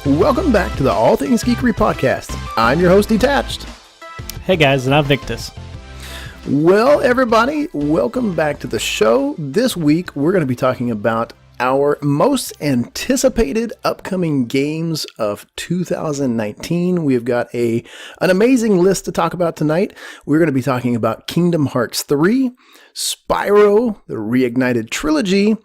Welcome back to the All Things Geekery podcast. I'm your host, Detached. Hey guys, and I'm Victus. Well, everybody, welcome back to the show. This week, we're going to be talking about our most anticipated upcoming games of 2019. We've got an amazing list to talk about tonight. We're going to be talking about Kingdom Hearts 3, Spyro, the Reignited Trilogy,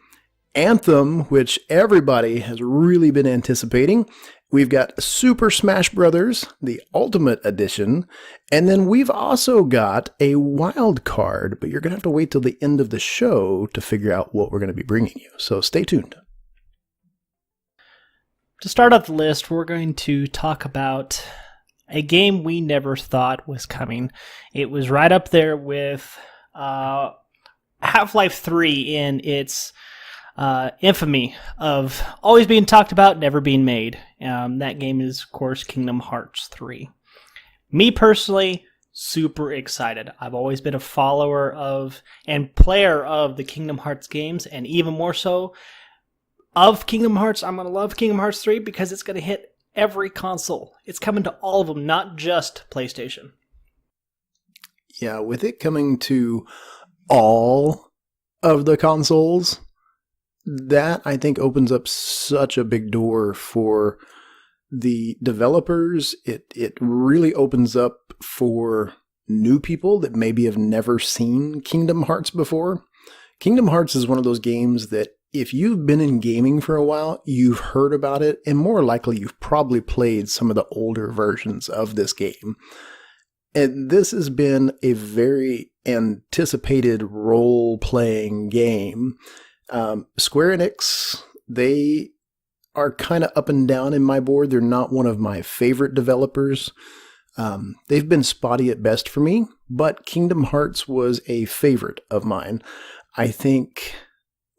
Anthem, which everybody has really been anticipating. We've got Super Smash Bros., the Ultimate Edition, and then we've also got a wild card, but you're going to have to wait till the end of the show to figure out what we're going to be bringing you. So stay tuned. To start off the list, we're going to talk about a game we never thought was coming. It was right up there with Half-Life 3 in its infamy of always being talked about, never being made. That game is, of course, Kingdom Hearts 3. Me personally, super excited. I've always been a follower of and player of the Kingdom Hearts games, and even more so of Kingdom Hearts. I'm going to love Kingdom Hearts 3 because it's going to hit every console. It's coming to all of them, not just PlayStation. Yeah, with it coming to all of the consoles, that, I think, opens up such a big door for the developers. It really opens up for new people that maybe have never seen Kingdom Hearts before. Kingdom Hearts is one of those games that if you've been in gaming for a while, you've heard about it, and more likely you've probably played some of the older versions of this game. And this has been a very anticipated role-playing game. Square Enix, they are kind of up and down in my board. They're not one of my favorite developers. They've been spotty at best for me, but Kingdom Hearts was a favorite of mine. I think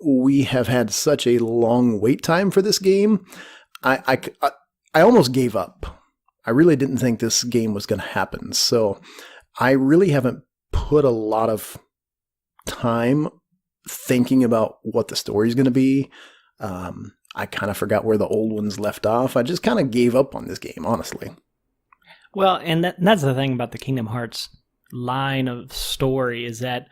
we have had such a long wait time for this game. I almost gave up. I really didn't think this game was going to happen. So I really haven't put a lot of time thinking about what the story is going to be. I kind of forgot where the old ones left off. I just kind of gave up on this game, honestly. Well, and that's the thing about the Kingdom Hearts line of story is that,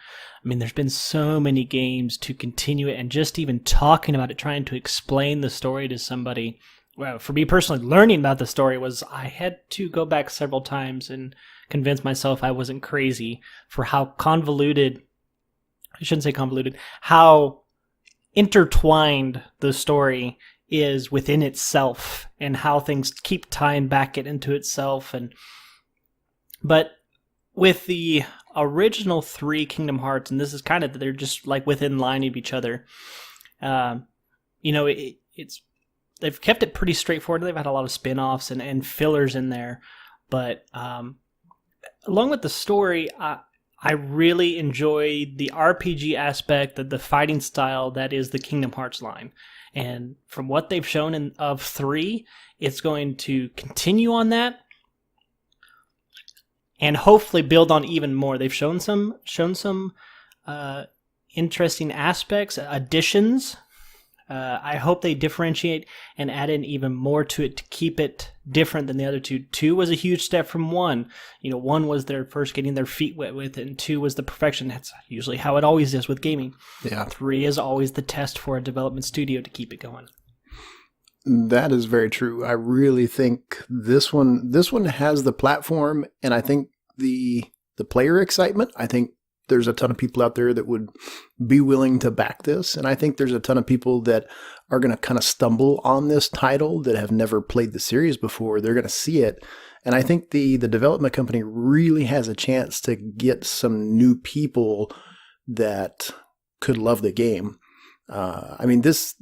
I mean, there's been so many games to continue it, and just even talking about it, trying to explain the story to somebody. Well, for me personally, learning about the story was I had to go back several times and convince myself I wasn't crazy for how convoluted, I shouldn't say convoluted, how intertwined the story is within itself and how things keep tying back into itself. But with the original 3 Kingdom Hearts, and this is kind of, they're just like within line of each other, it's they've kept it pretty straightforward. They've had a lot of spin-offs and fillers in there, but along with the story, I really enjoy the RPG aspect, the fighting style that is the Kingdom Hearts line. And from what they've shown of 3, it's going to continue on that and hopefully build on even more. They've shown some interesting aspects, additions. I hope they differentiate and add in even more to it to keep it different than the other two. 2 was a huge step from 1. 1 was their first getting their feet wet with it, and 2 was the perfection. That's usually how it always is with gaming. Yeah. 3 is always the test for a development studio to keep it going. That is very true. I really think this one has the platform, and I think the player excitement. I think there's a ton of people out there that would be willing to back this. And I think there's a ton of people that are going to kind of stumble on this title that have never played the series before. They're going to see it. And I think the development company really has a chance to get some new people that could love the game. I mean, this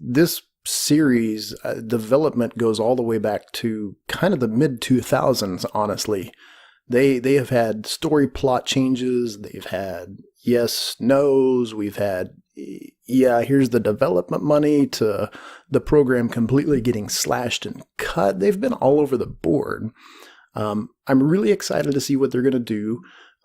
series development goes all the way back to kind of the mid-2000s, honestly. They have had story plot changes. They've had yes, no's. We've had, yeah, here's the development money to the program completely getting slashed and cut. They've been all over the board. I'm really excited to see what they're going to do.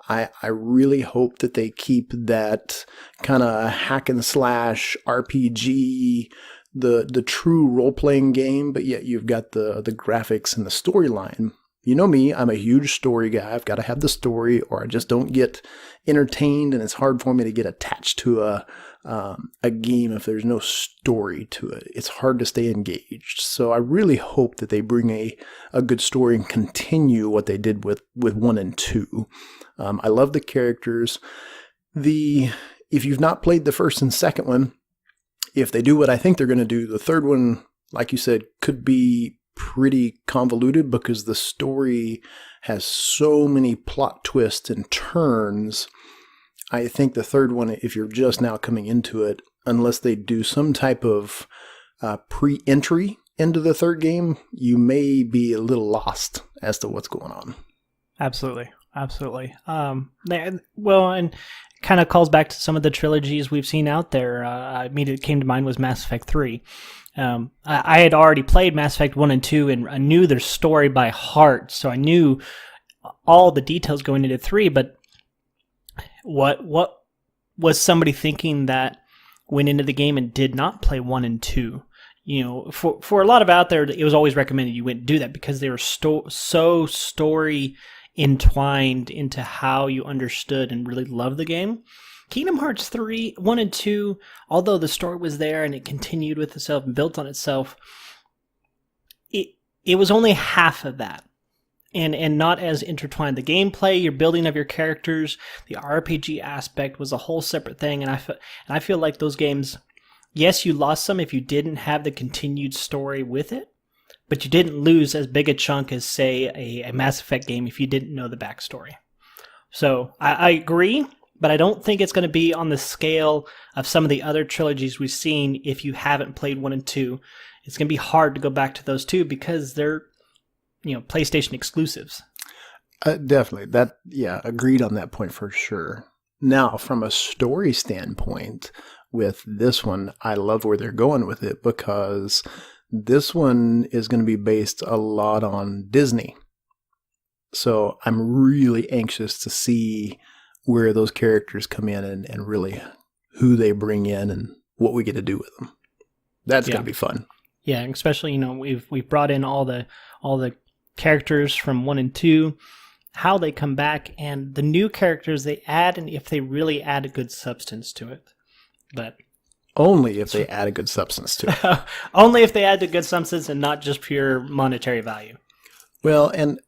I really hope that they keep that kind of hack and slash RPG the true role-playing game, but yet you've got the graphics and the storyline. You know me, I'm a huge story guy. I've got to have the story or I just don't get entertained, and it's hard for me to get attached to a game if there's no story to it. It's hard to stay engaged. So I really hope that they bring a good story and continue what they did with 1 and 2. I love the characters. If you've not played the first and second one, if they do what I think they're going to do, the third one, like you said, could be pretty convoluted because the story has so many plot twists and turns. I think the third one, if you're just now coming into it, unless they do some type of pre-entry into the third game, you may be a little lost as to what's going on. Absolutely. Well, and kind of calls back to some of the trilogies we've seen out there. Immediately came to mind was Mass Effect 3. I had already played Mass Effect 1 and 2, and I knew their story by heart, so I knew all the details going into 3, but what was somebody thinking that went into the game and did not play 1 and 2? You know, for a lot of out there, it was always recommended you wouldn't do that because they were so story entwined into how you understood and really loved the game. Kingdom Hearts 3, 1 and 2, although the story was there and it continued with itself and built on itself, it was only half of that. And not as intertwined. The gameplay, your building of your characters, the RPG aspect was a whole separate thing. And I feel like those games, yes, you lost some if you didn't have the continued story with it, but you didn't lose as big a chunk as, say, a Mass Effect game if you didn't know the backstory. So I agree, but I don't think it's going to be on the scale of some of the other trilogies we've seen if you haven't played 1 and 2. It's going to be hard to go back to those two because they're, PlayStation exclusives. Definitely. Agreed on that point for sure. Now, from a story standpoint, with this one, I love where they're going with it because this one is going to be based a lot on Disney. So I'm really anxious to see where those characters come in and really who they bring in and what we get to do with them. That's going to be fun. Yeah, especially, we've brought in all the characters from 1 and 2, how they come back, and the new characters they add, and if they really add a good substance to it. But only if they add a good substance to it. Only if they add a good substance and not just pure monetary value. Well, and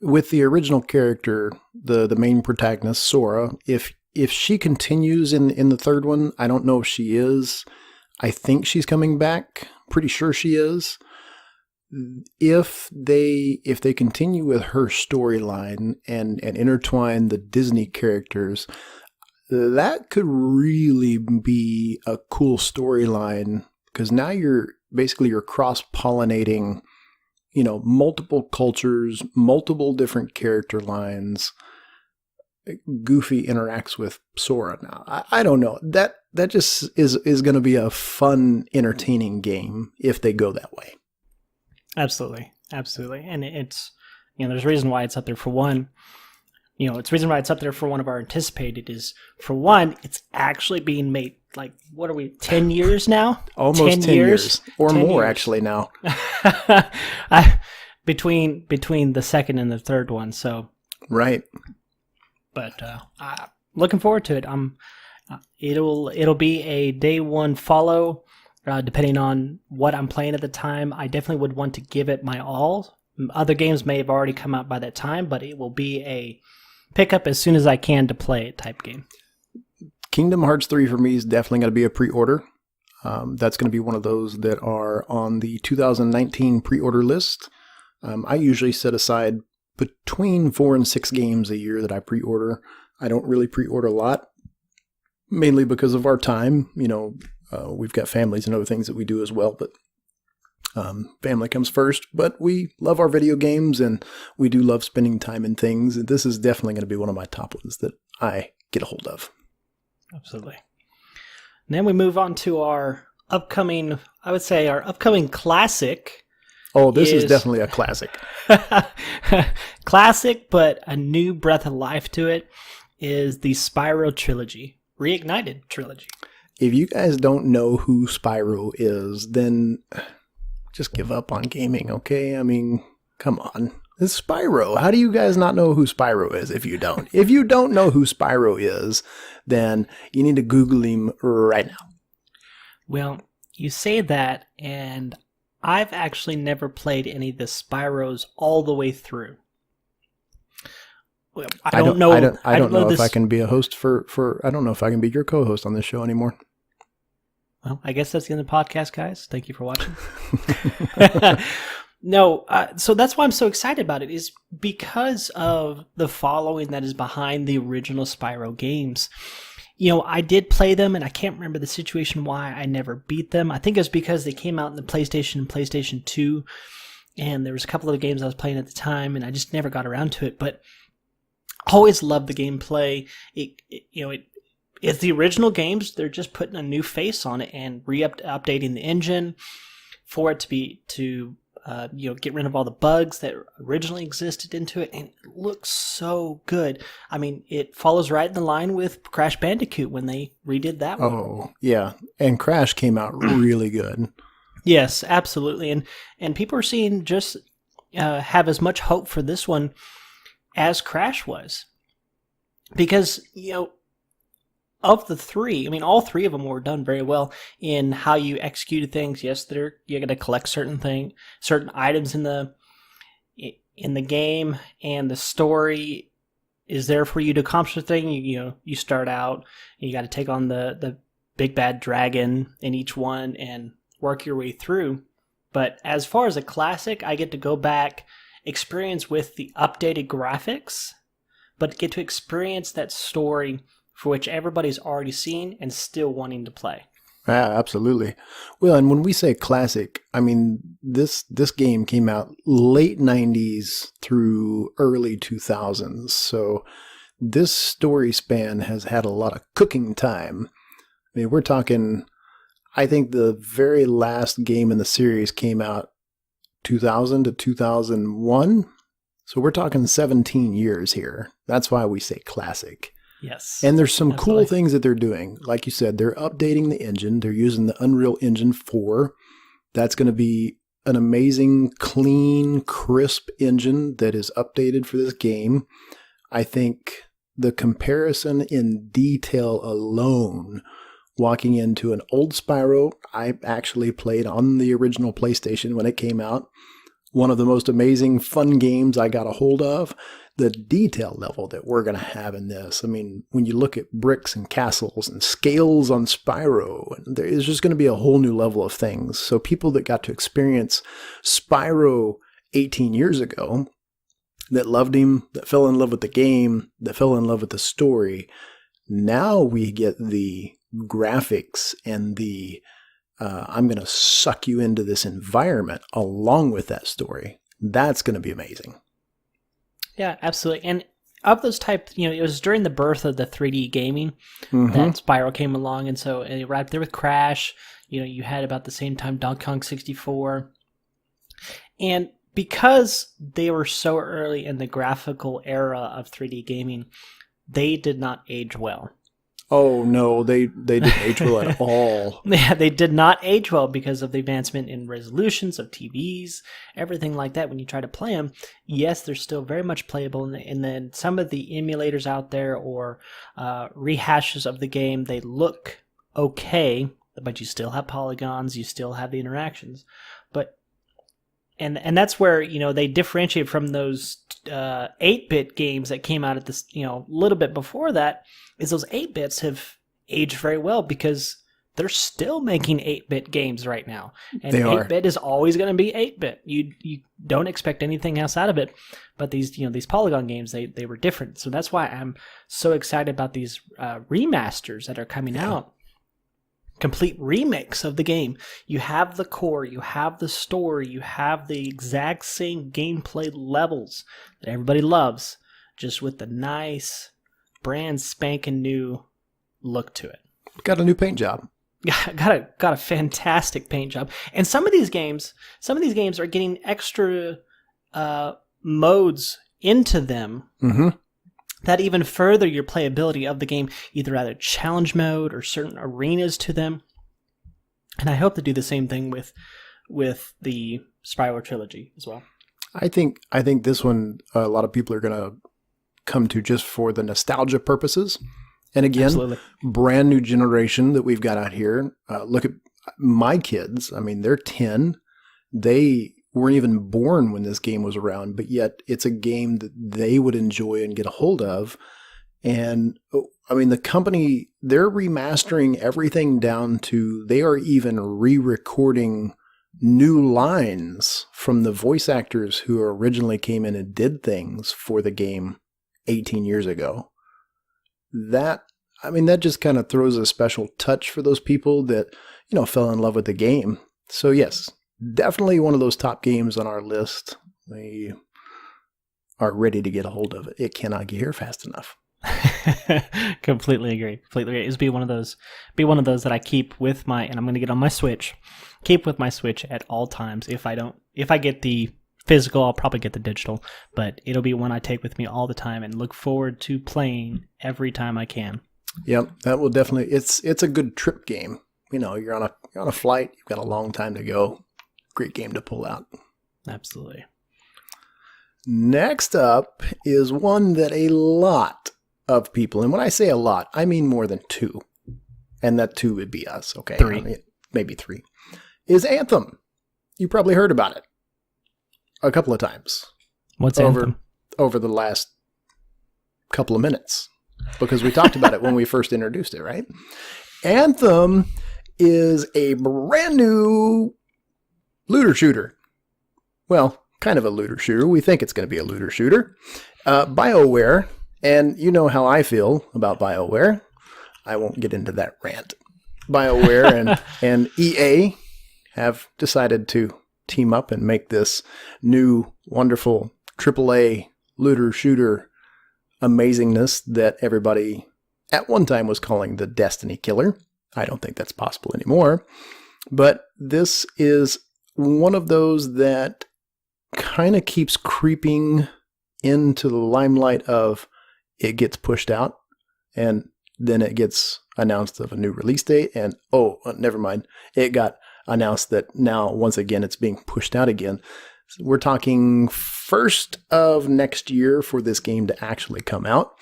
with the original character, the main protagonist, Sora, if she continues in the third one, I don't know if she is. I think she's coming back. Pretty sure she is. If they continue with her storyline and intertwine the Disney characters, that could really be a cool storyline because now you're cross-pollinating, multiple cultures, multiple different character lines. Goofy interacts with Sora now. I don't know. That just is going to be a fun, entertaining game if they go that way. Absolutely. And it's, there's a reason why it's up there for one. It's the reason why it's up there for one of our anticipated is, for one, it's actually being made, like, what are we, 10 years now? Almost 10 years. Or 10 more, years. Actually, now. Between the second and the third one, so. Right. But looking forward to it. It'll be a day one follow. Depending on what I'm playing at the time, I definitely would want to give it my all. Other games may have already come out by that time, but it will be a pick up as soon as I can to play it type game. Kingdom Hearts 3 for me is definitely going to be a pre-order. That's going to be one of those that are on the 2019 pre-order list. I usually set aside between 4 and 6 games a year that I pre-order. I don't really pre-order a lot, mainly because of our time. We've got families and other things that we do as well, but family comes first. But we love our video games, and we do love spending time in things. And this is definitely going to be one of my top ones that I get a hold of. Absolutely. And then we move on to our upcoming classic. Oh, this is definitely a classic. Classic, but a new breath of life to it is the Spyro Trilogy, Reignited Trilogy. if you guys don't know who Spyro is, then just give up on gaming, okay? I mean, come on. It's Spyro. How do you guys not know who Spyro is if you don't? If you don't know who Spyro is, then you need to Google him right now. Well, you say that, and I've actually never played any of the Spyros all the way through. Well, I don't know. I don't know if I can be a host for. I don't know if I can be your co-host on this show anymore. Well, I guess that's the end of the podcast, guys. Thank you for watching. No, so that's why I'm so excited about it, is because of the following that is behind the original Spyro games. You know, I did play them, and I can't remember the situation why I never beat them. I think it was because they came out in the PlayStation and PlayStation 2, and there was a couple of games I was playing at the time, and I just never got around to it. But I always loved the gameplay. It's the original games. They're just putting a new face on it and updating the engine for it to get rid of all the bugs that originally existed into it, and it looks so good. I mean, it follows right in the line with Crash Bandicoot when they redid that one. Oh, yeah. And Crash came out really good. Yes, absolutely. And people are seeing just have as much hope for this one as Crash was. Because, of the three, I mean, all three of them were done very well in how you executed things. Yes, you're going to collect certain items in the game, and the story is there for you to accomplish the thing. You start out, and you got to take on the big bad dragon in each one and work your way through. But as far as a classic, I get to go back, experience with the updated graphics, but get to experience that story for which everybody's already seen and still wanting to play. Yeah, absolutely. Well, and when we say classic, I mean, this game came out late 90s through early 2000s. So this story span has had a lot of cooking time. I mean, we're talking, I think the very last game in the series came out 2000 to 2001. So we're talking 17 years here. That's why we say classic. Yes. And there's some cool things that they're doing. Like you said, they're updating the engine. They're using the Unreal Engine 4. That's going to be an amazing, clean, crisp engine that is updated for this game. I think the comparison in detail alone, walking into an old Spyro, I actually played on the original PlayStation when it came out. One of the most amazing, fun games I got a hold of. The detail level that we're going to have in this. I mean, when you look at bricks and castles and scales on Spyro, there is just going to be a whole new level of things. So people that got to experience Spyro 18 years ago, that loved him, that fell in love with the game, that fell in love with the story, now we get the graphics and the I'm going to suck you into this environment along with that story. That's going to be amazing. Yeah, absolutely. And of those type, it was during the birth of the 3D gaming that Spyro came along, and so right there with Crash, you had about the same time Donkey Kong 64. And because they were so early in the graphical era of 3D gaming, they did not age well. Oh, no, they didn't age well at all. Yeah, they did not age well because of the advancement in resolutions of TVs, everything like that. When you try to play them, yes, they're still very much playable. And then some of the emulators out there or rehashes of the game, they look okay, but you still have polygons, you still have the interactions. But and that's where, they differentiate from those 8-bit games that came out at this, a little bit before that. Is those 8-bits have aged very well because they're still making 8-bit games right now. And 8-bit is always going to be 8-bit. You don't expect anything else out of it. But these polygon games, they were different. So that's why I'm so excited about these remasters that are coming out. Complete remix of the game. You have the core, you have the story, you have the exact same gameplay levels that everybody loves, just with the nice brand spanking new look to it. Got a new paint job. Got a fantastic paint job. And some of these games are getting extra modes into them that even further your playability of the game, either either challenge mode or certain arenas to them. And I hope to do the same thing with the Spyro Trilogy as well. I think this one a lot of people are going to come to just for the nostalgia purposes. And again, Absolutely. brand new generation that we've got out here. Look at my kids. I mean, they're 10. They weren't even born when this game was around, but yet it's a game that they would enjoy and get a hold of. And I mean, the company, they're remastering everything down to, they are even re-recording new lines from the voice actors who originally came in and did things for the game 18 years ago. That just kind of throws a special touch for those people that, fell in love with the game. So yes, definitely one of those top games on our list. We are ready to get a hold of it. It cannot get here fast enough. Completely agree. It's be one of those that I keep with my, and I'm going to get on my Switch. Keep with my Switch at all times. If I get the physical, I'll probably get the digital, but it'll be one I take with me all the time and look forward to playing every time I can. Yep, that will definitely. It's a good trip game. You're on a flight. You've got a long time to go. Great game to pull out. Absolutely. Next up is one that a lot of people, and when I say a lot, I mean more than two, and that two would be us. Okay, 3, maybe 3. Is Anthem. You probably heard about it a couple of times. What's Anthem? Over the last couple of minutes, because we talked about it when we first introduced it, right? Anthem is a brand new looter shooter. Well, kind of a looter shooter. We think it's going to be a looter shooter. BioWare, and you know how I feel about BioWare. I won't get into that rant. BioWare and EA have decided to team up and make this new, wonderful AAA looter shooter amazingness that everybody at one time was calling the Destiny Killer. I don't think that's possible anymore. But this is one of those that kind of keeps creeping into the limelight of it gets pushed out and then it gets announced of a new release date and never mind. It got announced that now once again it's being pushed out again. We're talking first of next year for this game to actually come out,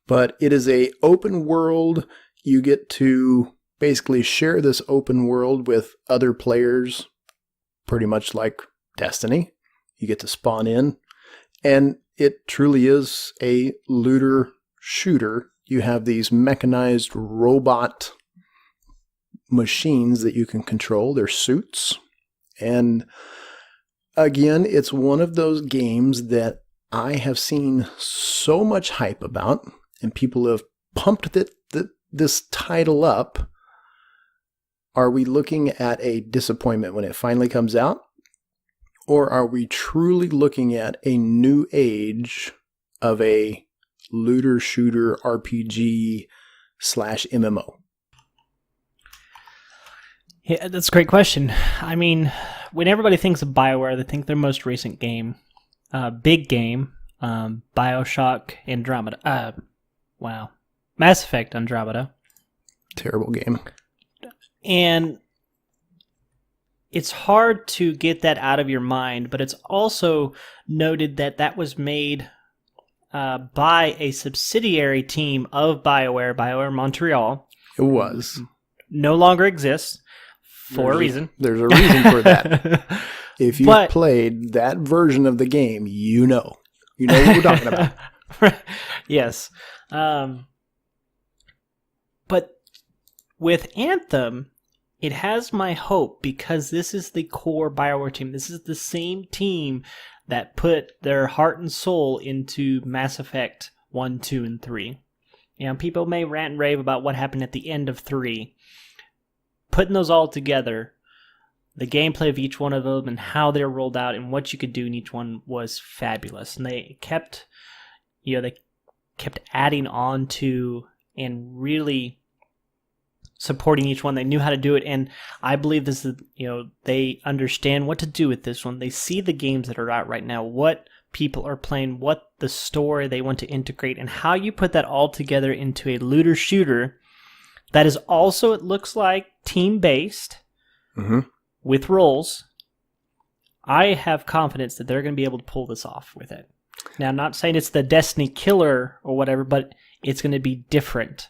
but it is a open world. You get to basically share this open world with other players, pretty much like Destiny. You get to spawn in, and it truly is a looter shooter. You have these mechanized robot machines that you can control. They're suits. And again, it's one of those games that I have seen so much hype about, and people have pumped this title up. Are we looking at a disappointment when it finally comes out? Or are we truly looking at a new age of a looter shooter RPG / MMO? Yeah, that's a great question. I mean, when everybody thinks of BioWare, they think their most recent game, big game, BioShock Andromeda. Mass Effect Andromeda. Terrible game. And it's hard to get that out of your mind, but it's also noted that that was made by a subsidiary team of BioWare Montreal. It was. No longer exists for a reason. There's a reason for that. If you've played that version of the game, you know. You know what we're talking about. Yes. But with Anthem, it has my hope because this is the core BioWare team. This is the same team that put their heart and soul into Mass Effect 1, 2, and 3. You know, people may rant and rave about what happened at the end of 3. Putting those all together, the gameplay of each one of them and how they're rolled out and what you could do in each one was fabulous. And they kept adding on to and really supporting each one. They knew how to do it, and I believe this is, they understand what to do with this one. They see the games that are out right now, what people are playing, what the story they want to integrate, and how you put that all together into a looter shooter that is also, it looks like, team-based with roles. I have confidence that they're going to be able to pull this off with it. Now, I'm not saying it's the Destiny killer or whatever, but it's going to be different.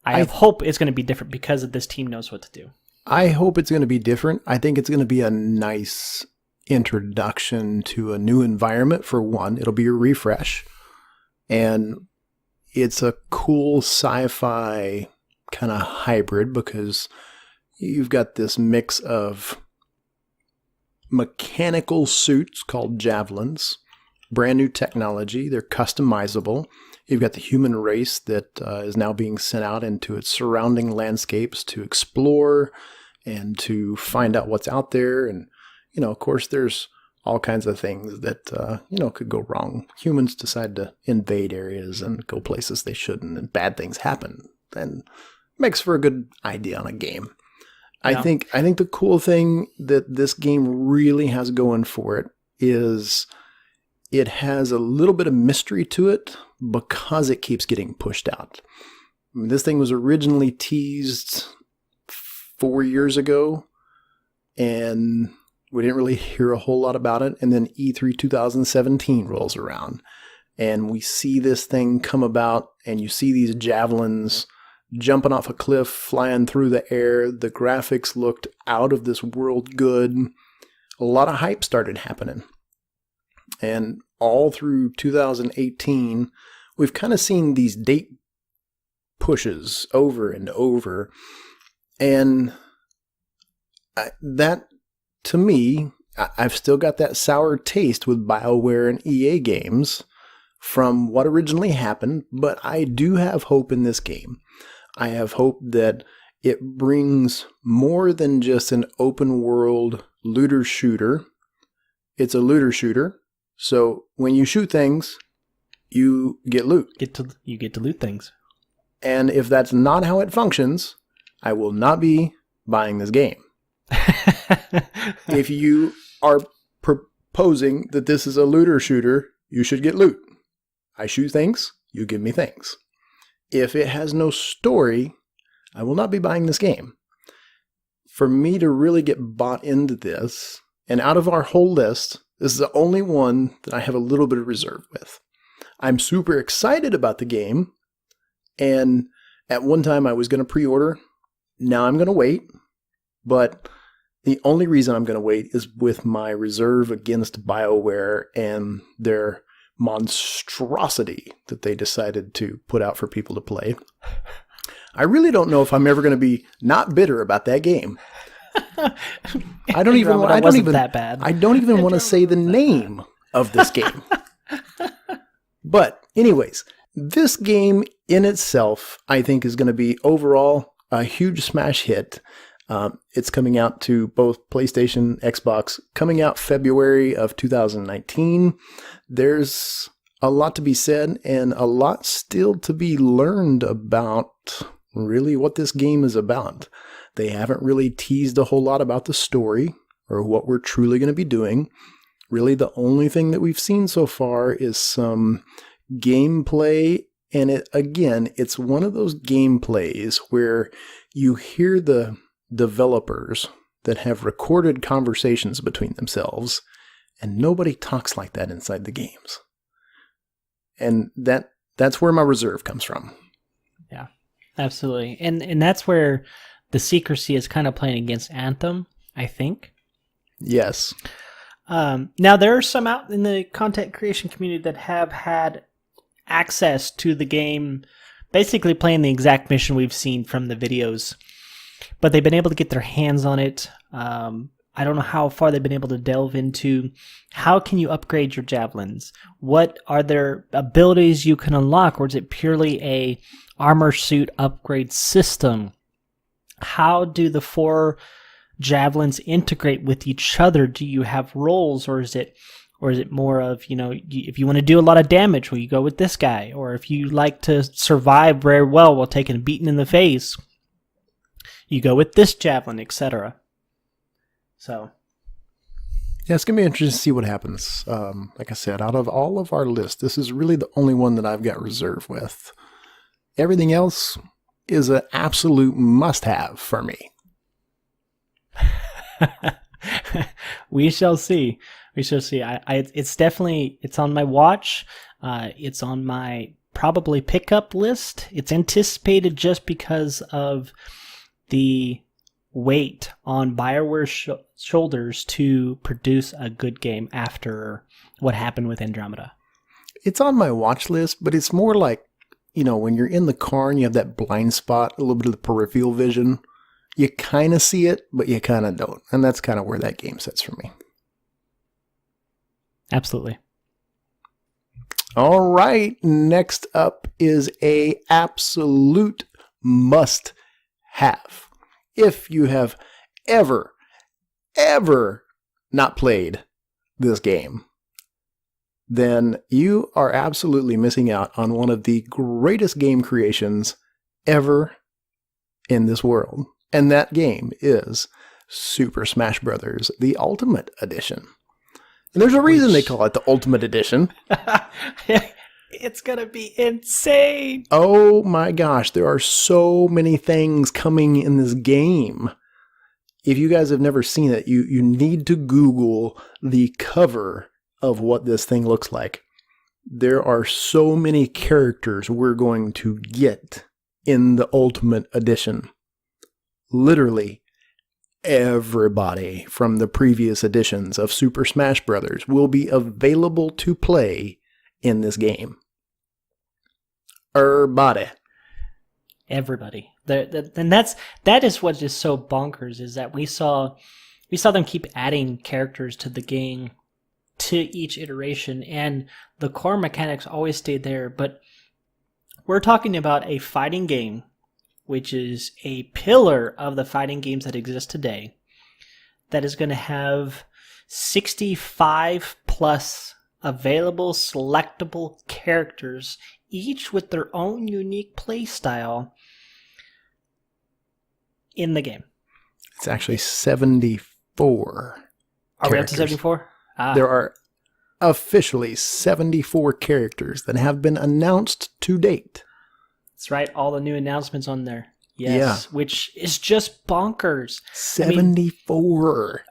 I hope it's going to be different because this team knows what to do. I hope it's going to be different. I think it's going to be a nice introduction to a new environment, for one. It'll be a refresh. And it's a cool sci-fi kind of hybrid because you've got this mix of mechanical suits called javelins, brand new technology. They're customizable. You've got the human race that is now being sent out into its surrounding landscapes to explore and to find out what's out there. And, of course, there's all kinds of things that, could go wrong. Humans decide to invade areas and go places they shouldn't, and bad things happen. And makes for a good idea on a game. Yeah. I think the cool thing that this game really has going for it is it has a little bit of mystery to it because it keeps getting pushed out. I mean, this thing was originally teased 4 years ago, and we didn't really hear a whole lot about it. And then E3 2017 rolls around, and we see this thing come about, and you see these javelins jumping off a cliff, flying through the air. The graphics looked out of this world good. A lot of hype started happening. And all through 2018, we've kind of seen these date pushes over and over. And that, to me, I've still got that sour taste with BioWare and EA games from what originally happened, but I do have hope in this game. I have hope that it brings more than just an open world looter shooter. It's a looter shooter. So when you shoot things, you get loot. You get to loot things. And if that's not how it functions, I will not be buying this game. If you are proposing that this is a looter shooter, you should get loot. I shoot things, you give me things. If it has no story, I will not be buying this game. For me to really get bought into this, and out of our whole list, this is the only one that I have a little bit of reserve with. I'm super excited about the game, and at one time I was going to pre-order. Now I'm going to wait, but the only reason I'm going to wait is with my reserve against BioWare and their monstrosity that they decided to put out for people to play. I really don't know if I'm ever going to be not bitter about that game. I don't even want to say the name of this game. But anyways, this game in itself, I think, is going to be overall a huge smash hit. It's coming out to both PlayStation, Xbox, coming out February of 2019. There's a lot to be said and a lot still to be learned about really what this game is about. They haven't really teased a whole lot about the story or what we're truly going to be doing. Really, the only thing that we've seen so far is some gameplay. And it's one of those gameplays where you hear the developers that have recorded conversations between themselves, and nobody talks like that inside the games. And that's where my reserve comes from. Yeah, absolutely. And that's where the secrecy is kind of playing against Anthem, I think. Yes. Now, there are some out in the content creation community that have had access to the game, basically playing the exact mission we've seen from the videos, but they've been able to get their hands on it. I don't know how far they've been able to delve into how can you upgrade your javelins? What are there abilities you can unlock, or is it purely a armor suit upgrade system? How do the 4 javelins integrate with each other? Do you have roles, or is it more of, if you want to do a lot of damage, well, you go with this guy, or if you like to survive very well while taking a beating in the face, you go with this javelin, etc. So, yeah, it's going to be interesting to see what happens. Like I said, out of all of our list, this is really the only one that I've got reserve with. Everything else is an absolute must-have for me. we shall see. We shall see. It's definitely, it's on my watch. It's on my probably pickup list. It's anticipated just because of the weight on BioWare's shoulders to produce a good game after what happened with Andromeda. It's on my watch list, but it's more like, when you're in the car and you have that blind spot, a little bit of the peripheral vision, you kind of see it, but you kind of don't. And that's kind of where that game sits for me. Absolutely. All right. Next up is a absolute must-have. If you have ever not played this game, then you are absolutely missing out on one of the greatest game creations ever in this world. And that game is Super Smash Bros. The Ultimate Edition. And there's a reason they call it the Ultimate Edition. It's going to be insane. Oh my gosh, there are so many things coming in this game. If you guys have never seen it, you need to Google the cover of what this thing looks like. There are so many characters we're going to get in the Ultimate Edition. Literally everybody from the previous editions of Super Smash Bros. Will be available to play in this game. Everybody. And that is what is so bonkers, is that we saw them keep adding characters to the game to each iteration, and the core mechanics always stayed there. But we're talking about a fighting game, which is a pillar of the fighting games that exist today, that is going to have 65 plus available selectable characters, each with their own unique play style in the game. It's actually 74. Are we up to 74? There are officially 74 characters that have been announced to date. That's right, all the new announcements on there. Yes, yeah. Which is just bonkers. 74.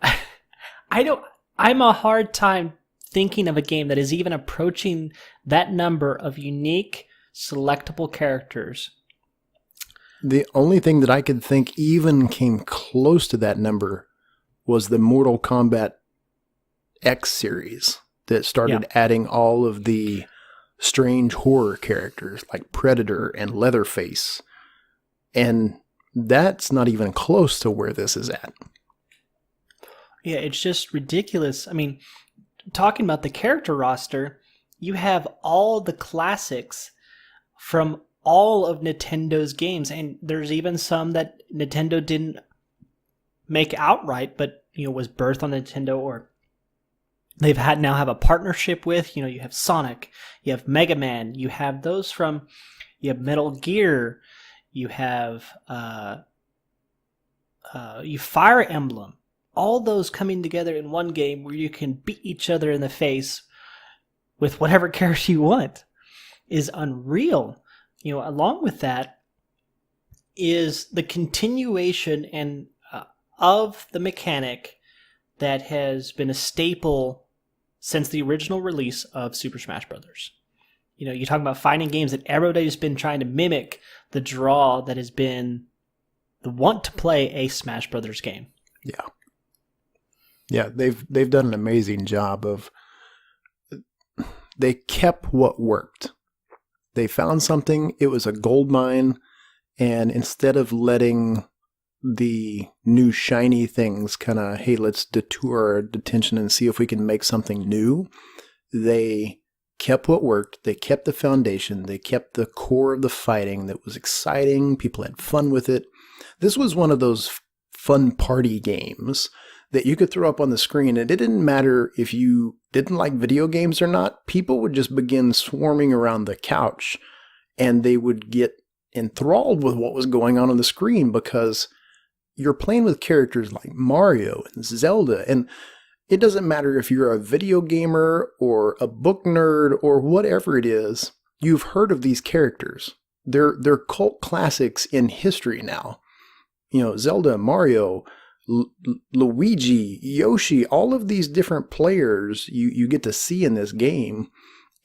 I'm a hard time thinking of a game that is even approaching that number of unique, selectable characters. The only thing that I could think even came close to that number was the Mortal Kombat X series that started adding all of the strange horror characters like Predator and Leatherface. And that's not even close to where this is at. Yeah, it's just ridiculous. I mean, talking about the character roster, you have all the classics from all of Nintendo's games, and there's even some that Nintendo didn't make outright, but was birthed on Nintendo, or they've now have a partnership with. You have Sonic, you have Mega Man, you have those from, you have Metal Gear, you have Fire Emblem. All those coming together in one game where you can beat each other in the face with whatever character you want is unreal. Along with that is the continuation and of the mechanic that has been a staple since the original release of Super Smash Bros. You talk about fighting games that everybody's been trying to mimic the draw that has been the want to play a Smash Bros. Game. Yeah. Yeah, they've done an amazing job of, they kept what worked. They found something, it was a gold mine, and instead of letting the new shiny things kind of, hey, let's detour our attention and see if we can make something new, they kept what worked, they kept the foundation, they kept the core of the fighting that was exciting, people had fun with it. This was one of those fun party games that you could throw up on the screen, and it didn't matter if you didn't like video games or not. People would just begin swarming around the couch, and they would get enthralled with what was going on the screen, because you're playing with characters like Mario and Zelda, and it doesn't matter if you're a video gamer or a book nerd or whatever it is, you've heard of these characters. They're cult classics in history now. Zelda, Mario, Luigi, Yoshi, all of these different players you get to see in this game,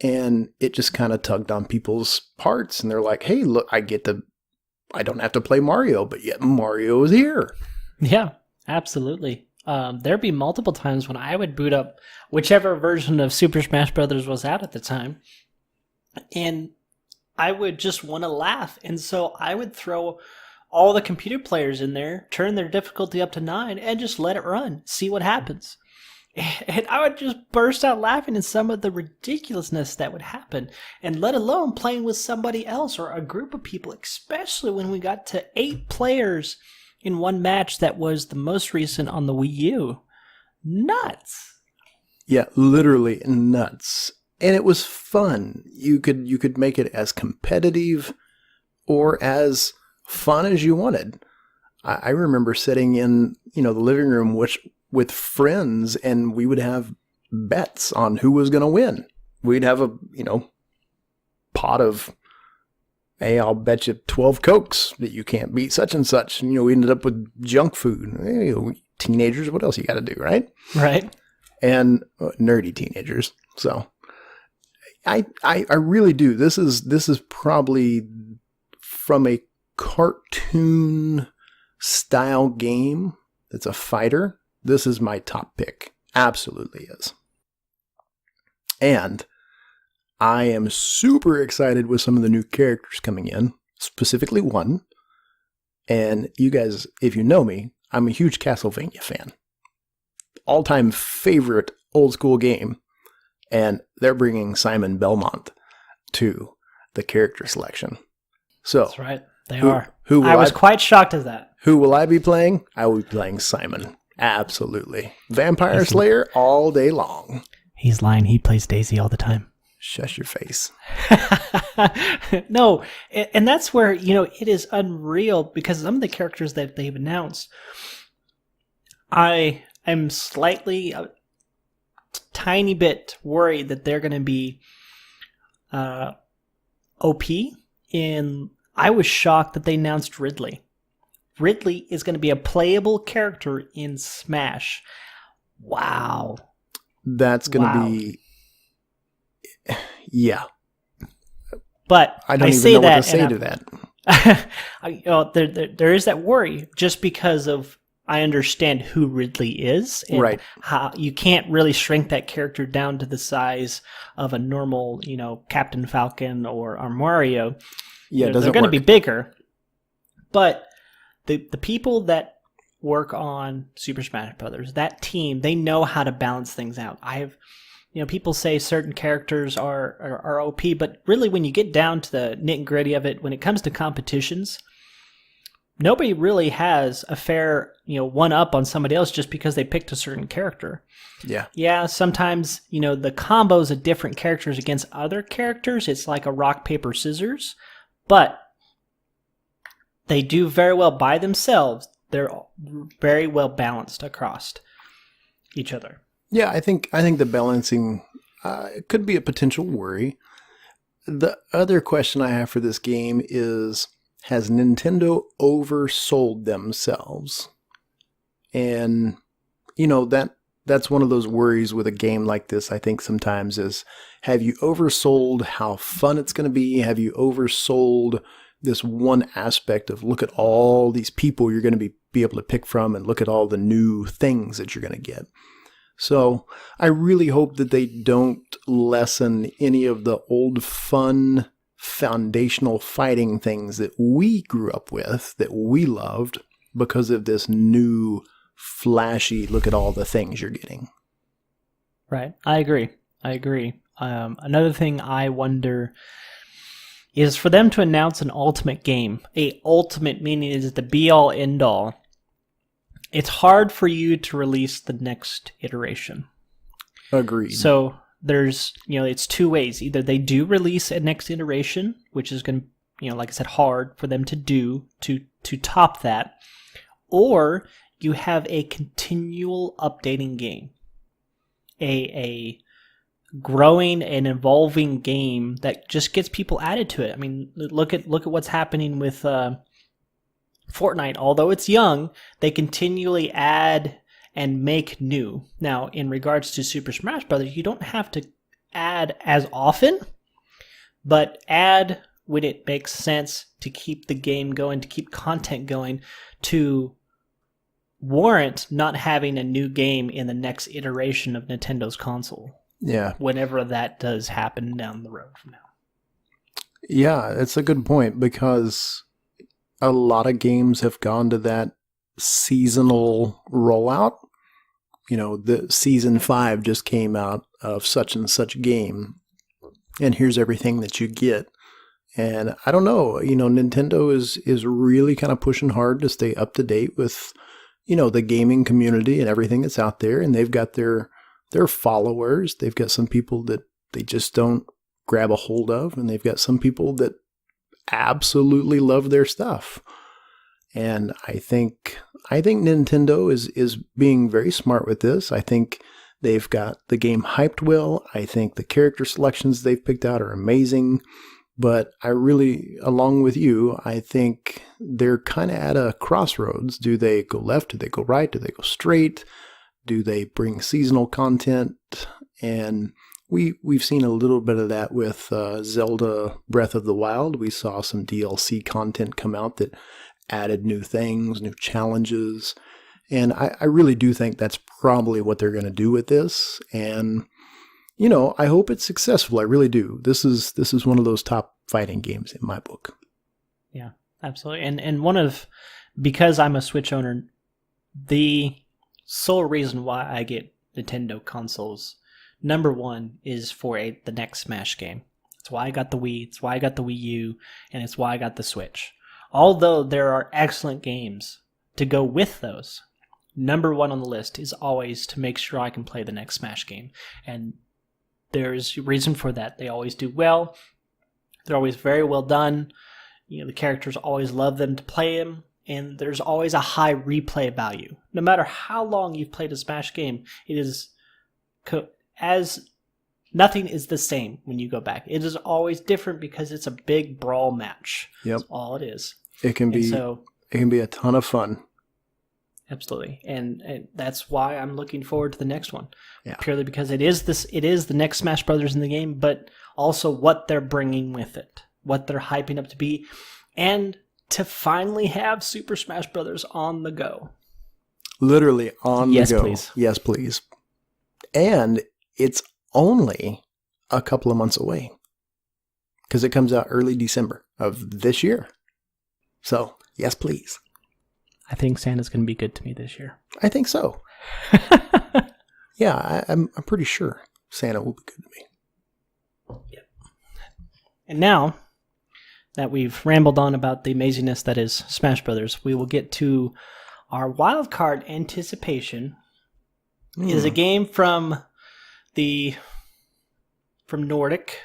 and it just kind of tugged on people's hearts, and they're like, hey, look, I don't have to play Mario, but yet Mario is here. Yeah, absolutely. There'd be multiple times when I would boot up whichever version of Super Smash Brothers was out at the time, and I would just want to laugh, and so I would throw all the computer players in there, turn their difficulty up to 9, and just let it run, see what happens. And I would just burst out laughing at some of the ridiculousness that would happen, and let alone playing with somebody else or a group of people, especially when we got to 8 players in one match that was the most recent on the Wii U. Nuts. Yeah, literally nuts. And it was fun. You could make it as competitive or as fun as you wanted. I remember sitting in, the living room with friends, and we would have bets on who was going to win. We'd have a, pot of, hey, I'll bet you 12 Cokes that you can't beat such and such. And, we ended up with junk food. Hey, teenagers, what else you got to do, right? Right. And nerdy teenagers. So I really do. This is probably from a cartoon style game that's a fighter. This is my top pick. Absolutely is. And I am super excited with some of the new characters coming in, specifically one. And you guys, if you know me, I'm a huge Castlevania fan. All-time favorite old school game. And they're bringing Simon Belmont to the character selection. So that's right. They are. I was quite shocked at that. Who will I be playing? I will be playing Simon. Absolutely. Vampire Slayer all day long. He's lying. He plays Daisy all the time. Shush your face. No, and that's where, it is unreal, because some of the characters that they've announced, I am slightly, a tiny bit worried that they're going to be OP. And I was shocked that they announced Ridley. Ridley is going to be a playable character in Smash. Wow. That's going to be... Yeah. But I don't even know what to say to that. There is that worry, just because of I understand who Ridley is, and right. How you can't really shrink that character down to the size of a normal, Captain Falcon or Mario. Yeah, they're going to be bigger. But the people that work on Super Smash Brothers, that team, they know how to balance things out. People say certain characters are OP, but really when you get down to the nit and gritty of it, when it comes to competitions, nobody really has a fair, one up on somebody else just because they picked a certain character. Yeah. Yeah, sometimes, the combos of different characters against other characters, it's like a rock, paper, scissors, but they do very well by themselves. They're very well balanced across each other. Yeah, I think the balancing could be a potential worry. The other question I have for this game is, has Nintendo oversold themselves? And, that's one of those worries with a game like this, I think sometimes, is, have you oversold how fun it's going to be? Have you oversold this one aspect of, look at all these people you're going to be able to pick from, and look at all the new things that you're going to get? So I really hope that they don't lessen any of the old fun foundational fighting things that we grew up with, that we loved, because of this new flashy, look at all the things you're getting. Right. I agree. Another thing I wonder is for them to announce an ultimate game. A ultimate meaning is the be-all, end-all. It's hard for you to release the next iteration. Agreed. So there's, it's two ways. Either they do release a next iteration, which is going to, like I said, hard for them to do to top that, or you have a continual updating game, a growing and evolving game that just gets people added to it. I mean, look at what's happening with Fortnite. Although it's young, they continually add and make new. Now, in regards to Super Smash Bros., you don't have to add as often, but add when it makes sense to keep the game going, to keep content going, to warrant not having a new game in the next iteration of Nintendo's console. Yeah. Whenever that does happen down the road from now. Yeah, it's a good point because a lot of games have gone to that seasonal rollout. You know, the season 5 just came out of such and such game, and here's everything that you get. And I don't know, you know, Nintendo is really kind of pushing hard to stay up to date with, you know, the gaming community and everything that's out there, and they've got their followers. They've got some people that they just don't grab a hold of, and they've got some people that absolutely love their stuff. And I think Nintendo is being very smart with this. I think they've got the game hyped well. I think the character selections they've picked out are amazing. But I really, along with you, I think they're kind of at a crossroads. Do they go left? Do they go right? Do they go straight? Do they bring seasonal content? And we've seen a little bit of that with Zelda Breath of the Wild. We saw some DLC content come out that added new things, new challenges. And I really do think that's probably what they're going to do with this. And, you know, I hope it's successful. I really do. This is one of those top fighting games in my book. Yeah, absolutely. And because I'm a Switch owner, the sole reason why I get Nintendo consoles, number one, is for the next Smash game. It's why I got the Wii, it's why I got the Wii U, and it's why I got the Switch. Although there are excellent games to go with those, number one on the list is always to make sure I can play the next Smash game. And there's a reason for that. They always do well. They're always very well done. You know, the characters always love them to play them. And there's always a high replay value. No matter how long you've played a Smash game, it is nothing is the same when you go back. It is always different because it's a big brawl match. Yep. That's all it is. It can be a ton of fun. Absolutely. And that's why I'm looking forward to the next one. Yeah. Purely because it is the next Smash Brothers in the game, but also what they're bringing with it, what they're hyping up to be, and to finally have Super Smash Brothers on the go. Literally on the go. Yes, please. Yes, please. And it's only a couple of months away because it comes out early December of this year. So, yes, please. I think Santa's going to be good to me this year. I think so. Yeah, I'm pretty sure Santa will be good to me. Yep. And now that we've rambled on about the amazingness that is Smash Brothers, we will get to our wild card anticipation. It is a game from Nordic,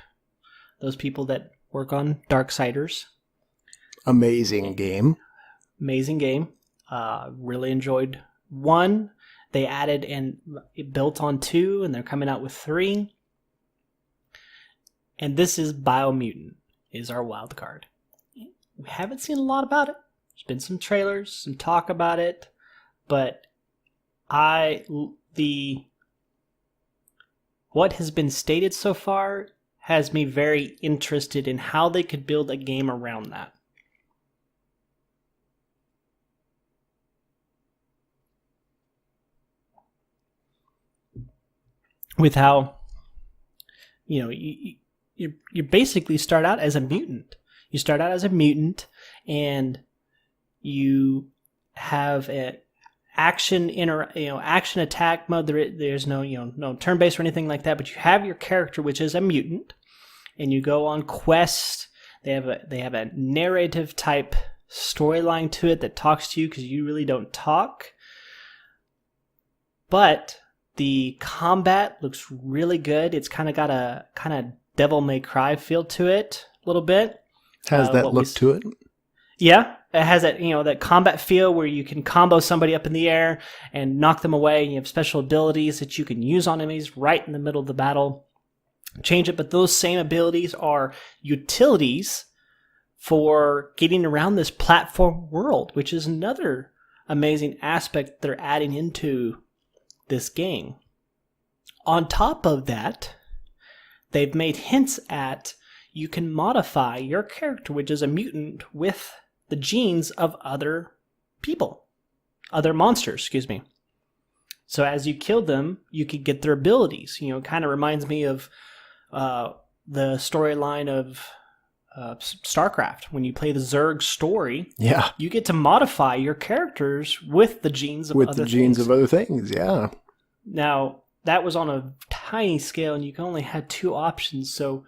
those people that work on Darksiders. Amazing game. Amazing game. Really enjoyed 1. They added and it built on 2, and they're coming out with 3. And this is BioMutant, is our wild card. We haven't seen a lot about it. There's been some trailers, some talk about it, but what has been stated so far has me very interested in how they could build a game around that. With how, you know, you basically start out as a mutant. You start out as a mutant, and you have a action attack mode. There's no turn based or anything like that. But you have your character, which is a mutant, and you go on quests. They have a narrative type storyline to it that talks to you because you really don't talk. But the combat looks really good. It's kind of got a kind of Devil May Cry feel to it a little bit. Has that look to it? Yeah, it has that, that combat feel where you can combo somebody up in the air and knock them away. You have special abilities that you can use on enemies right in the middle of the battle. Change it, but those same abilities are utilities for getting around this platform world, which is another amazing aspect they're adding into this game. On top of that, they've made hints at you can modify your character, which is a mutant, with the genes of other people, other monsters, excuse me. So as you kill them, you could get their abilities. It kind of reminds me of the storyline of StarCraft. When you play the Zerg story, you get to modify your characters with the genes of other things. Yeah. Now, that was on a tiny scale, and you only had two options. So,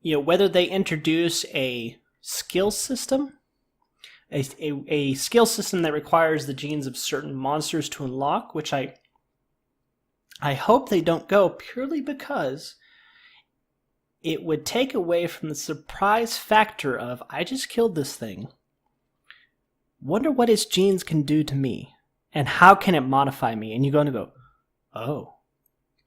whether they introduce a skill system, a skill system that requires the genes of certain monsters to unlock, which I hope they don't go, purely because it would take away from the surprise factor of, I just killed this thing. Wonder what its genes can do to me, and how can it modify me? And you're going to go, oh,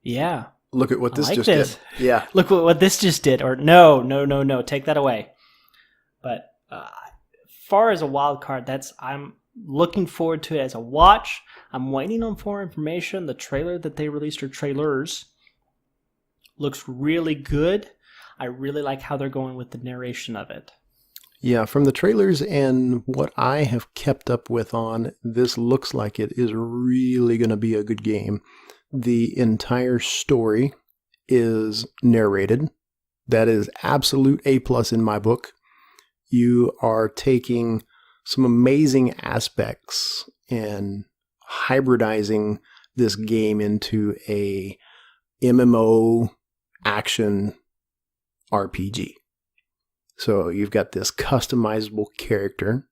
yeah. Look at what this just did. Yeah. Look what this just did. Or no, take that away. But far as a wild card, I'm looking forward to it as a watch. I'm waiting on more information. The trailer that they released, or trailers, looks really good. I really like how they're going with the narration of it. Yeah, from the trailers and what I have kept up with on, this looks like it is really going to be a good game. The entire story is narrated. That is absolute A+ in my book. You are taking some amazing aspects and hybridizing this game into a MMO action RPG. So you've got this customizable character,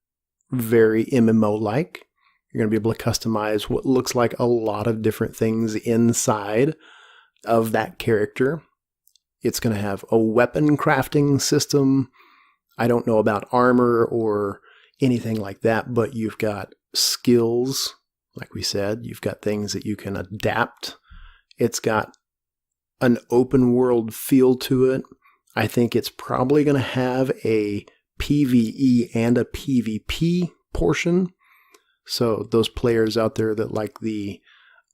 very MMO-like. You're going to be able to customize what looks like a lot of different things inside of that character. It's going to have a weapon crafting system. I don't know about armor or anything like that, but you've got skills, like we said. You've got things that you can adapt. It's got an open world feel to it. I think it's probably going to have a PvE and a PvP portion. So those players out there that like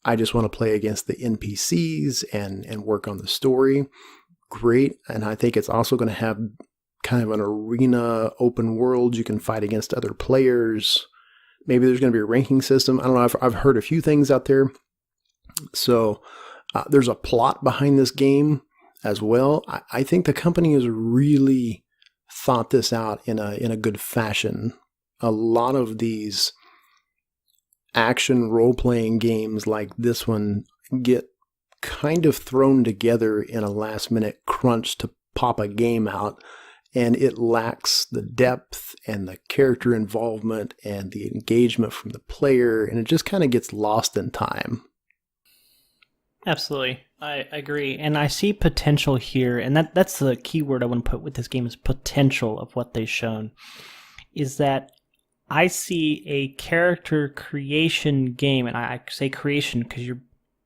I just want to play against the NPCs and work on the story, great. And I think it's also going to have kind of an arena open world. You can fight against other players. Maybe there's going to be a ranking system. I don't know. I've heard a few things out there. So there's a plot behind this game as well. I think the company has really thought this out in a good fashion. A lot of these action role-playing games like this one get kind of thrown together in a last-minute crunch to pop a game out, and it lacks the depth and the character involvement and the engagement from the player, and it just kind of gets lost in time. Absolutely. I agree. And I see potential here, and that's the key word I want to put with this game, is potential of what they've shown, is that I see a character creation game, and I say creation because you're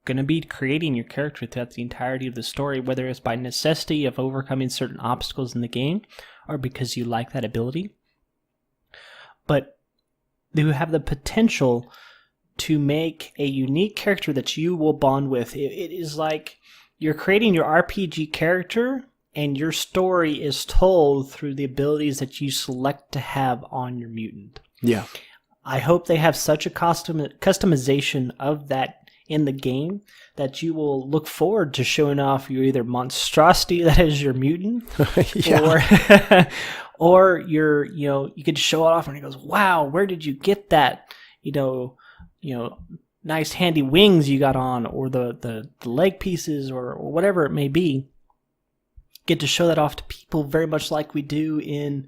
going to be creating your character throughout the entirety of the story, whether it's by necessity of overcoming certain obstacles in the game or because you like that ability. But you have the potential to make a unique character that you will bond with. It is like you're creating your RPG character, and your story is told through the abilities that you select to have on your mutant. Yeah. I hope they have such a customization of that in the game that you will look forward to showing off your either monstrosity that is your mutant, or your, you could show it off and it goes, wow, where did you get that? Nice handy wings you got on, or the leg pieces, or whatever it may be. Get to show that off to people, very much like we do in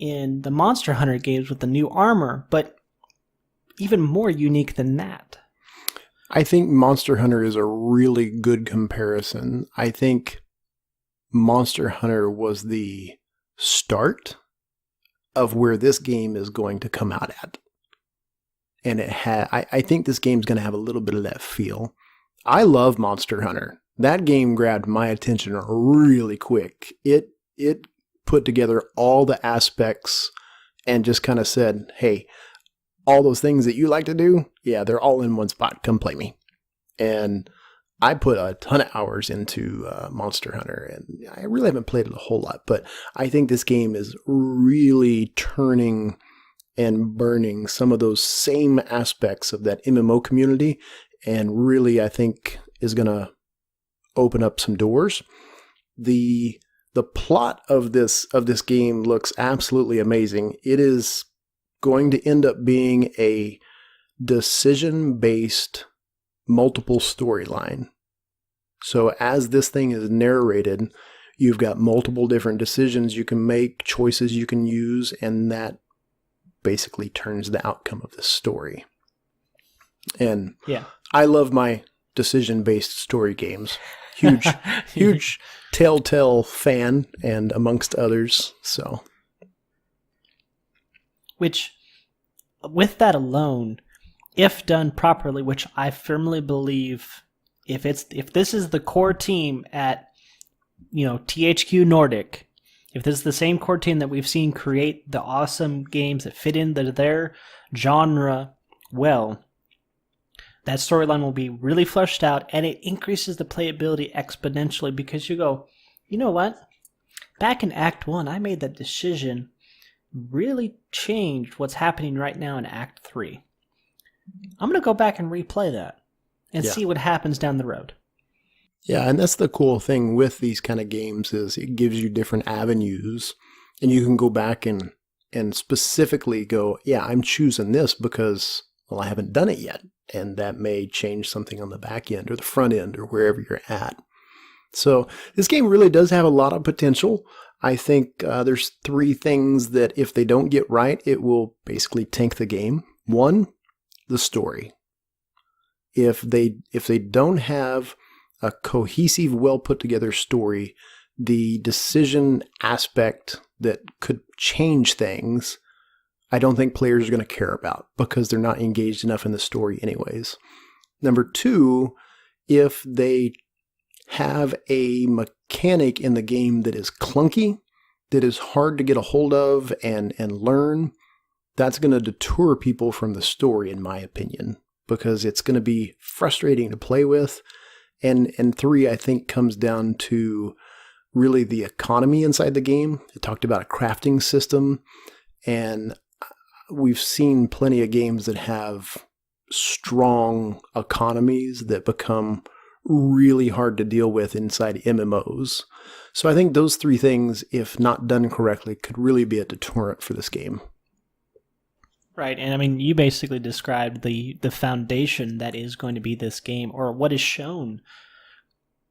the Monster Hunter games with the new armor, but even more unique than that. I think Monster Hunter is a really good comparison. I think Monster Hunter was the start of where this game is going to come out at. And I think this game's going to have a little bit of that feel. I love Monster Hunter. That game grabbed my attention really quick. It put together all the aspects and just kind of said, hey, all those things that you like to do, yeah, they're all in one spot. Come play me. And I put a ton of hours into Monster Hunter, and I really haven't played it a whole lot, but I think this game is really turning and burning some of those same aspects of that MMO community, and really, I think, is going to open up some doors. The plot of this game looks absolutely amazing. It is going to end up being a decision-based multiple storyline. So as this thing is narrated, you've got multiple different decisions you can make, choices you can use, and that basically turns the outcome of this story. And yeah, I love my decision-based story games. Huge Telltale fan, and amongst others. So, which, with that alone, if done properly, which I firmly believe, if this is the core team at, THQ Nordic, if this is the same core team that we've seen create the awesome games that fit into their genre well, that storyline will be really fleshed out, and it increases the playability exponentially, because you go, you know what? Back in Act 1, I made that decision, really changed what's happening right now in Act 3. I'm going to go back and replay that and see what happens down the road. Yeah, and that's the cool thing with these kind of games is it gives you different avenues, and you can go back and specifically go, yeah, I'm choosing this because, well, I haven't done it yet. And that may change something on the back end or the front end or wherever you're at. So this game really does have a lot of potential. I think there's 3 things that if they don't get right, it will basically tank the game. 1, the story. If they don't have a cohesive, well put together story, the decision aspect that could change things, I don't think players are going to care about because they're not engaged enough in the story anyways. Number 2, if they have a mechanic in the game that is clunky, that is hard to get a hold of and learn, that's going to deter people from the story, in my opinion, because it's going to be frustrating to play with. And 3, I think, comes down to really the economy inside the game. It talked about a crafting system, and we've seen plenty of games that have strong economies that become really hard to deal with inside MMOs. So I think those 3 things, if not done correctly, could really be a deterrent for this game. Right, and I mean, you basically described the foundation that is going to be this game, or what is shown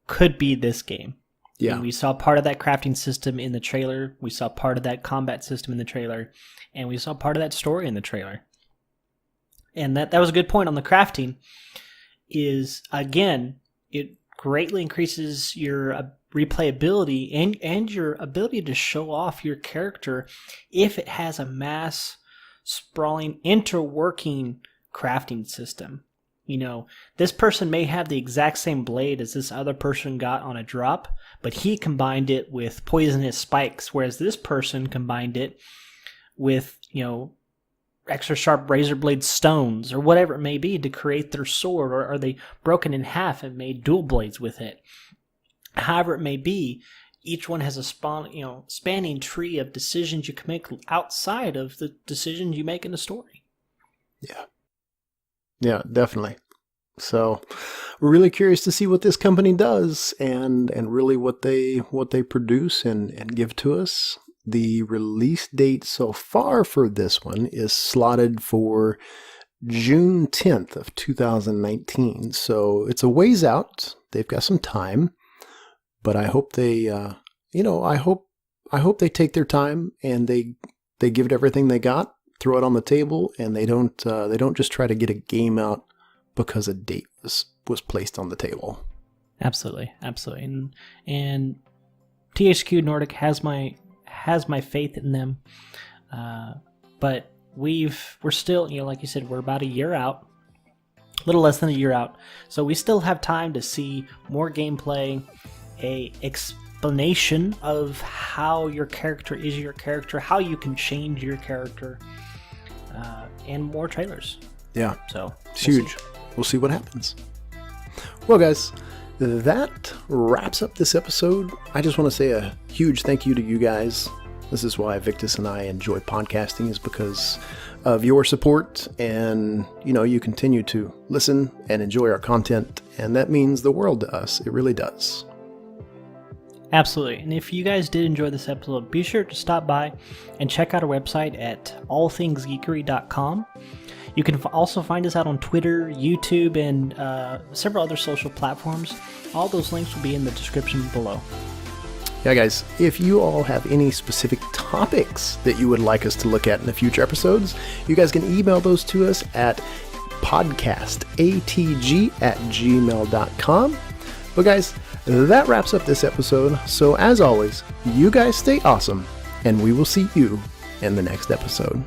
could be this game. Yeah. And we saw part of that crafting system in the trailer, we saw part of that combat system in the trailer, and we saw part of that story in the trailer. And that was a good point on the crafting, is, again, it greatly increases your replayability and your ability to show off your character if it has a mass sprawling, interworking crafting system. This person may have the exact same blade as this other person got on a drop, but he combined it with poisonous spikes, whereas this person combined it with, extra sharp razor blade stones or whatever it may be to create their sword, or are they broken in half and made dual blades with it? However it may be, each one has a spanning tree of decisions you can make outside of the decisions you make in the story. Yeah, definitely. So we're really curious to see what this company does and really what they produce and give to us. The release date so far for this one is slotted for June 10th of 2019. So it's a ways out. They've got some time, but I hope they, I hope they take their time and they give it everything they got, throw it on the table, and they don't just try to get a game out because a date was placed on the table. Absolutely. And THQ Nordic has my faith in them. But we're still, like you said, we're about a year out, a little less than a year out. So we still have time to see more gameplay, a explanation of how your character is your character, how you can change your character, and more trailers. Yeah. So it's huge. We'll see what happens. Well, guys, that wraps up this episode. I just want to say a huge thank you to you guys. This is why Victus and I enjoy podcasting, is because of your support, and you continue to listen and enjoy our content, and that means the world to us. It really does. Absolutely. And if you guys did enjoy this episode, be sure to stop by and check out our website at allthingsgeekery.com. You can also find us out on Twitter, YouTube, and several other social platforms. All those links will be in the description below. Yeah, guys, if you all have any specific topics that you would like us to look at in the future episodes, you guys can email those to us at podcastatg@gmail.com. But guys, that wraps up this episode. So as always, you guys stay awesome, and we will see you in the next episode.